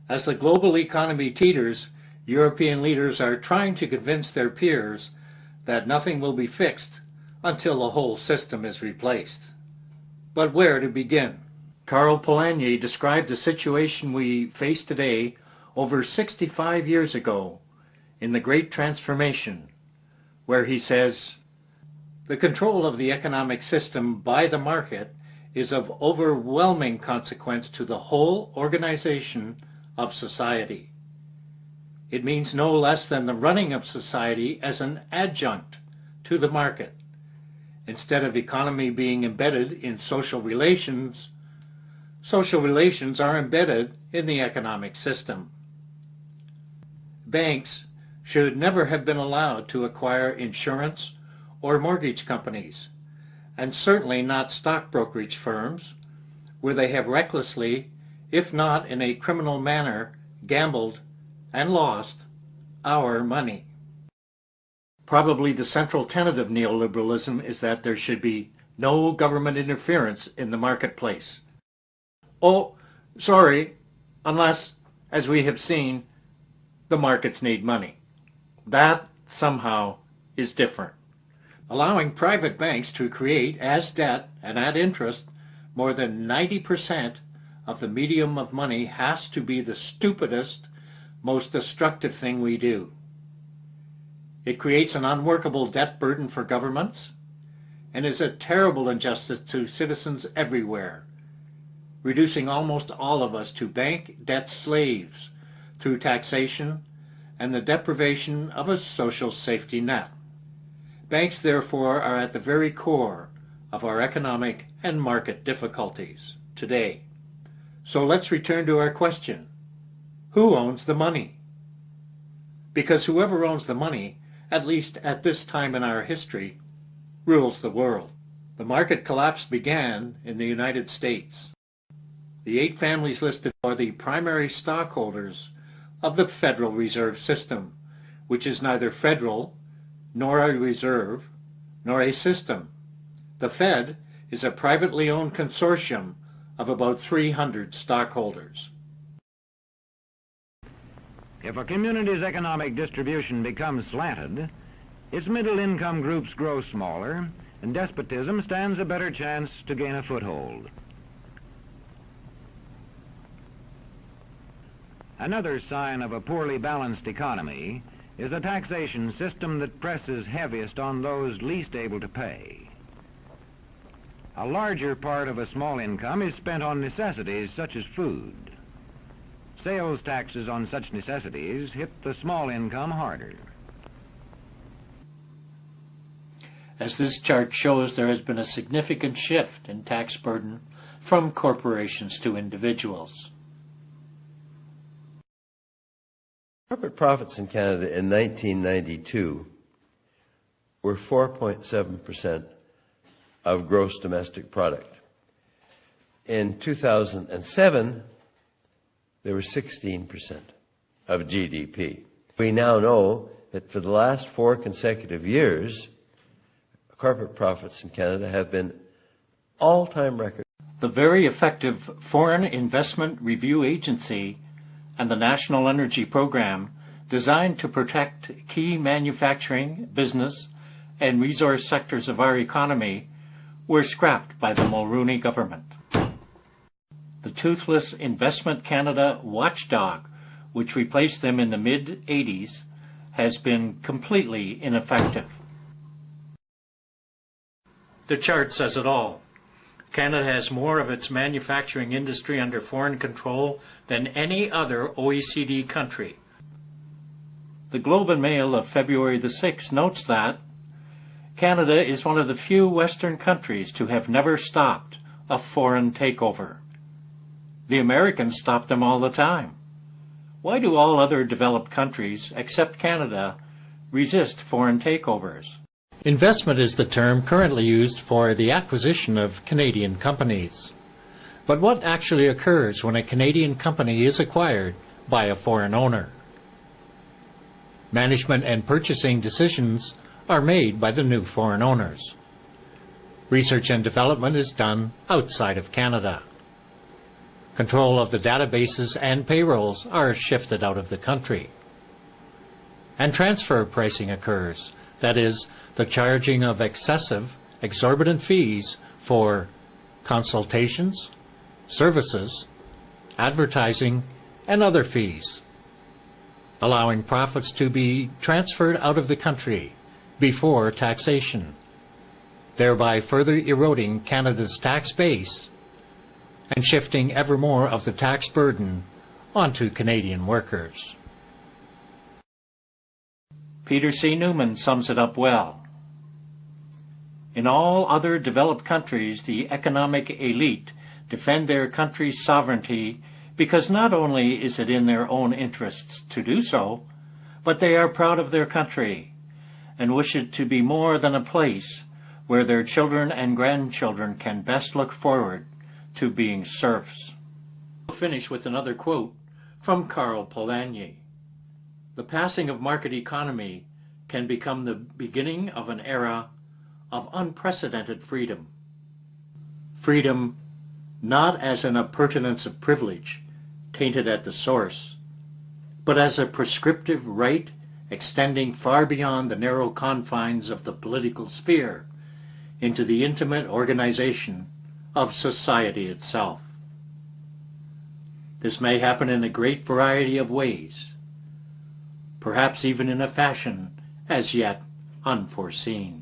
As the global economy teeters, European leaders are trying to convince their peers that nothing will be fixed until the whole system is replaced. But where to begin? Karl Polanyi described the situation we face today over 65 years ago in The Great Transformation, where he says, "The control of the economic system by the market is of overwhelming consequence to the whole organization of society. It means no less than the running of society as an adjunct to the market. Instead of economy being embedded in social relations are embedded in the economic system. Banks should never have been allowed to acquire insurance or mortgage companies, and certainly not stock brokerage firms, where they have recklessly, if not in a criminal manner, gambled and lost our money." Probably the central tenet of neoliberalism is that there should be no government interference in the marketplace. Oh, sorry, unless, as we have seen, the markets need money. That, somehow, is different. Allowing private banks to create, as debt and at interest, more than 90% of the medium of money has to be the stupidest, most destructive thing we do. It creates an unworkable debt burden for governments and is a terrible injustice to citizens everywhere, reducing almost all of us to bank debt slaves through taxation and the deprivation of a social safety net. Banks, therefore, are at the very core of our economic and market difficulties today. So let's return to our question. Who owns the money? Because whoever owns the money, at least at this time in our history, rules the world. The market collapse began in the United States. The 8 families listed are the primary stockholders of the Federal Reserve System, which is neither federal, nor a reserve, nor a system. The Fed is a privately owned consortium of about 300 stockholders. If a community's economic distribution becomes slanted, its middle-income groups grow smaller, and despotism stands a better chance to gain a foothold. Another sign of a poorly balanced economy is a taxation system that presses heaviest on those least able to pay. A larger part of a small income is spent on necessities such as food. Sales taxes on such necessities hit the small income harder. As this chart shows, there has been a significant shift in tax burden from corporations to individuals. Corporate profits in Canada in 1992 were 4.7% of gross domestic product. In 2007, they were 16% of GDP. We now know that for the last 4 consecutive years, corporate profits in Canada have been all-time record. The very effective Foreign Investment Review Agency and the National Energy Program, designed to protect key manufacturing, business, and resource sectors of our economy, were scrapped by the Mulroney government. The toothless Investment Canada watchdog, which replaced them in the mid-'80s, has been completely ineffective. The chart says it all. Canada has more of its manufacturing industry under foreign control than any other OECD country. The Globe and Mail of February the 6th notes that Canada is one of the few Western countries to have never stopped a foreign takeover. The Americans stop them all the time. Why do all other developed countries, except Canada, resist foreign takeovers? Investment is the term currently used for the acquisition of Canadian companies. But what actually occurs when a Canadian company is acquired by a foreign owner? Management and purchasing decisions are made by the new foreign owners. Research and development is done outside of Canada. Control of the databases and payrolls are shifted out of the country. And transfer pricing occurs, that is, the charging of excessive, exorbitant fees for consultations, services, advertising, and other fees, allowing profits to be transferred out of the country before taxation, thereby further eroding Canada's tax base and shifting ever more of the tax burden onto Canadian workers. Peter C. Newman sums it up well. In all other developed countries, the economic elite defend their country's sovereignty because not only is it in their own interests to do so, but they are proud of their country and wish it to be more than a place where their children and grandchildren can best look forward to being serfs. We'll finish with another quote from Karl Polanyi. The passing of market economy can become the beginning of an era of unprecedented freedom. Freedom not as an appurtenance of privilege, tainted at the source, but as a prescriptive right extending far beyond the narrow confines of the political sphere into the intimate organization of society itself. This may happen in a great variety of ways, perhaps even in a fashion as yet unforeseen.